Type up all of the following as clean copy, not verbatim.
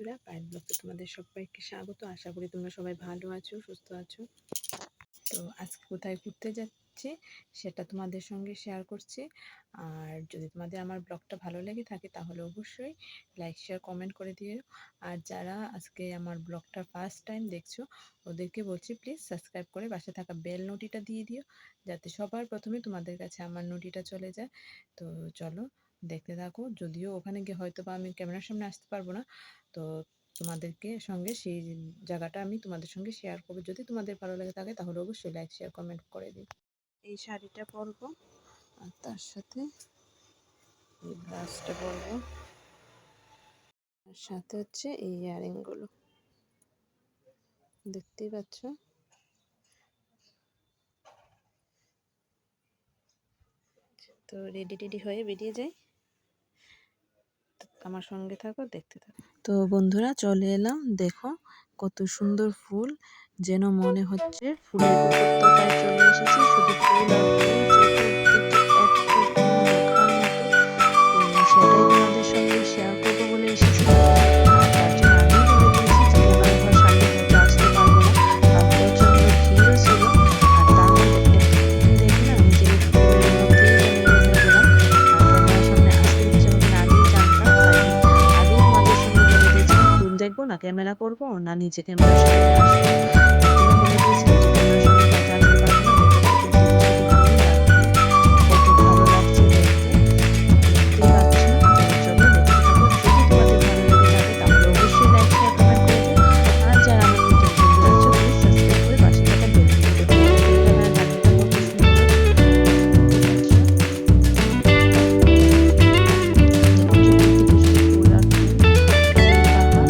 বন্ধুরা, পায়েল ব্লগে তোমাদের সবাইকে স্বাগত। আশা করি তোমরা সবাই ভালো আছো, সুস্থ আছো। তো আজকে কোথায় ঘুরতে যাচ্ছি সেটা তোমাদের সঙ্গে শেয়ার করছি। আর যদি তোমাদের আমার ব্লগটা ভালো লেগে থাকে তাহলে অবশ্যই লাইক শেয়ার কমেন্ট করে দিও। আর যারা আজকে আমার ব্লগটা ফার্স্ট টাইম দেখছো ওদেরকে বলছি প্লিজ সাবস্ক্রাইব করে পাশে থাকা বেল নোটিটা দিয়ে দিও, যাতে সবার প্রথমে তোমাদের কাছে আমার নোটিটা চলে যায়। তো চলো দেখতে থাকো। যদিও ওখানে গিয়ে হয়তো বা আমি ক্যামেরার সামনে আসতে পারবো না, তো তোমাদেরকে সঙ্গে সেই জায়গাটা আমি তোমাদের সঙ্গে শেয়ার করবো। যদি তোমাদের ভালো লাগে থাকে তাহলে অবশ্যই লাইক শেয়ার কমেন্ট করে দিই। এই শাড়িটা পরবো আর তার সাথে এই ব্লাউজটা পরবো, আর সাথে হচ্ছে এই ইয়ারিংগুলো দেখতেই পাচ্ছ। তো রেডি টেডি হয়ে বেরিয়ে যাই, আমার সঙ্গে থাকো, দেখতে থাকো। তো বন্ধুরা চলে এলাম, দেখো কত সুন্দর ফুল, যেন মনে হচ্ছে ফুলের উপত্যকায় চলে এসেছি। শুধু ফুল আর ফুল, চতুর্দিকে এত ফুল দেখার মতো। তো সেটাই তোমাদের সঙ্গে শেয়ার করবো বলে এসেছি। আর তার জন্য আগেই বলে দিয়েছি যে ক্যামেরা ধর সামনে হয়তো আসতে পারবো না, কারণ প্রচন্ড ভিড়ও ছিল। আর তার মধ্যে একটু দেখে না নিজেকে ফুলের মধ্যেই যেন হয়ে গেলাম। আর ক্যামেরার সামনে আসতে ইচ্ছে হতো না, আগেই জানতাম। তাই আগেই তোমাদের সঙ্গে বলে দিয়েছিলাম ফুল দেখবো না ক্যামেরা করবো না, নিজে ক্যামেরার সামনে আসবো। তার জন্য বলে দিয়েছিলাম যে ক্যামেরার সামনে হয়তো আসতে পারবো না। দেখো চতুর্দিকে শুধু ফুল আর ফুল, কত ভালো লাগছে দেখতে, দেখতেই পাচ্ছ। তো চলো দেখতে থাকো। যদি তোমাদের ভালো লেগে থাকে তাহলে অবশ্যই লাইক শেয়ার কমেন্ট করে দিও। আর যারা আমার নতুন বন্ধু আছো প্লিজ সাবস্ক্রাইব করে পাশে থাকা বেল আইকনটা বাজিয়ে দিও। ক্যামেরার লাইটটা কত সুন্দর, দেখো চতুর্দিকে শুধু ফুল আর ফুল, ফুলের বাহার,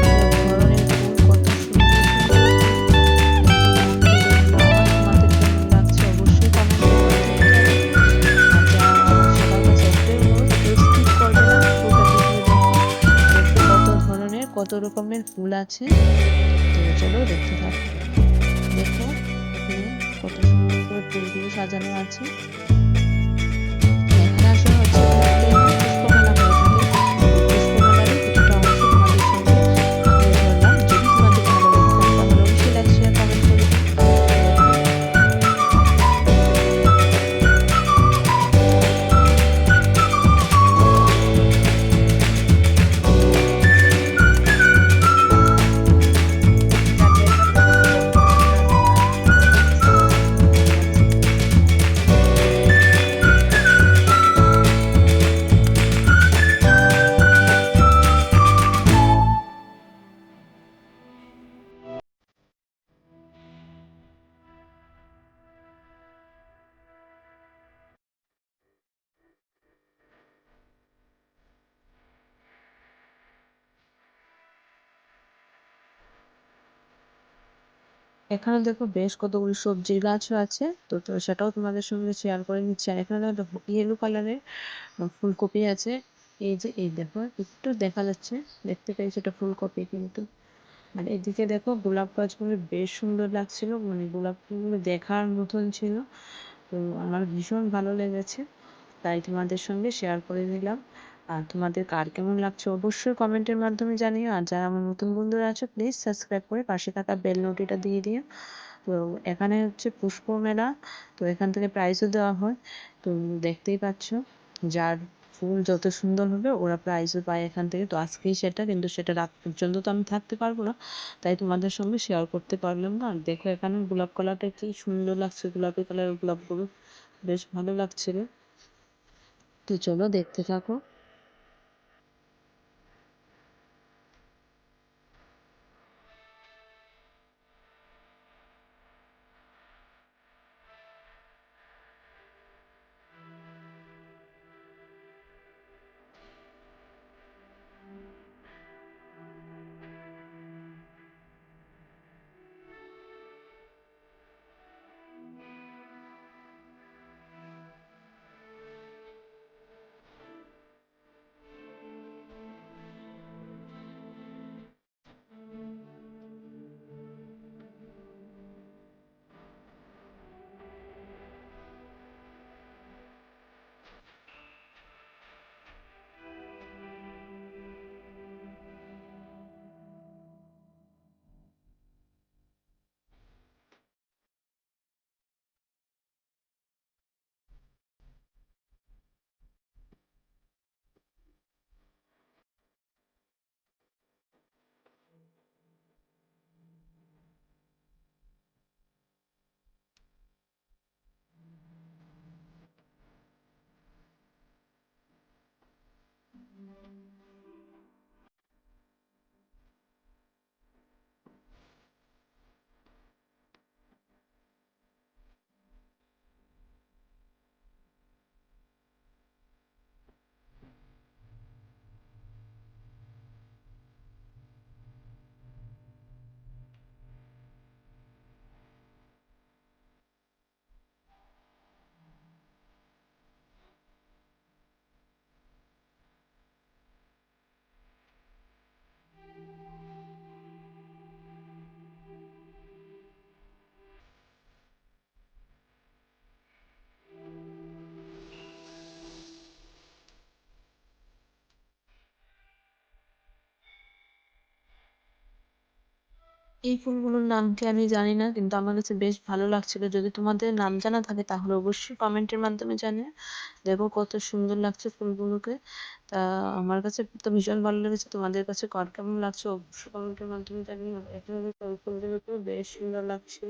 কত ধরনের ফুল, কত সুন্দর সুন্দর ফুল, কত রং বেরঙের। আর তোমাদের কেমন লাগছে অবশ্যই কমেন্টে বলে যাবে। আর যা সবার কাছে একটাই অনুরোধ, কেউ স্কিপ করবে না, ফুলটা দেখিয়ে দেখো। দেখবে কত ধরনের কত রকমের ফুল আছে। তো চলো দেখতে থাকো। দেখো এখানে কত সুন্দর করে ফুলগুলো সাজানো আছে। এখানে আসলে হচ্ছে প্রত্যেকদিন পুষ্প মেলা হয়ে থাকে। এই পুষ্প মেলারই কিছুটা অংশ তোমাদের সঙ্গে তুলে ধরলাম। যদি তোমাদের ভালো লেগে থাকে তাহলে অবশ্যই লাইক শেয়ার কমেন্ট করে দিও। দেখো এখানে দেখো বেশ কতগুলি সবজির গাছও আছে। তো সেটাও তোমাদের সঙ্গে শেয়ার করে নিচ্ছি। আর এখানে দেখো ইয়েলো কালারের ফুলকপি আছে। এই যে এই দেখো একটু দেখা যাচ্ছে, দেখতে পেয়েছি এটা ফুলকপি কিন্তু। আর এদিকে দেখো গোলাপ গাছগুলো বেশ সুন্দর লাগছিল, মানে গোলাপ ফুলগুলো দেখার মতন ছিল। তো আমার ভীষণ ভালো লেগেছে, তাই তোমাদের সঙ্গে শেয়ার করে নিলাম। আর তোমাদের কার কেমন লাগছে অবশ্যই কমেন্টের মাধ্যমে জানিও। আর যারা আমার নতুন বন্ধুরা আছো প্লিজ সাবস্ক্রাইব করে পাশে থাকা বেল নোটিটা দিয়ে দিও। তো এখানে হচ্ছে পুষ্প মেলা, তো এখান থেকে প্রাইজও দেওয়া হয়। তো দেখতেই পাচ্ছ, যার ফুল যত সুন্দর হবে ওরা প্রাইজও পায় এখান থেকে। তো আজকেই সেটা, কিন্তু সেটা রাত পর্যন্ত তো আমি থাকতে পারবো না, তাই তোমাদের সঙ্গে শেয়ার করতে পারলাম না। আর দেখো এখানে গোলাপ কালারটা কি সুন্দর লাগছে, গোলাপি কালারের গোলাপগুলো বেশ ভালো লাগছিল। তো চলো দেখতে থাকো। এই ফুলগুলোর নাম কি আমি জানি না, কিন্তু আমার কাছে বেশ ভালো লাগছিল। যদি তোমাদের নাম জানা থাকে তাহলে অবশ্যই কমেন্টের মাধ্যমে জানিও। দেখো কত সুন্দর লাগছে ফুলগুলোকে। তা আমার কাছে তো ভীষণ ভালো লেগেছে। তোমাদের কাছে কার কেমন লাগছে অবশ্যই কমেন্টের মাধ্যমে জানিও। এভাবে ফুলগুলোকে বেশ সুন্দর লাগছিল।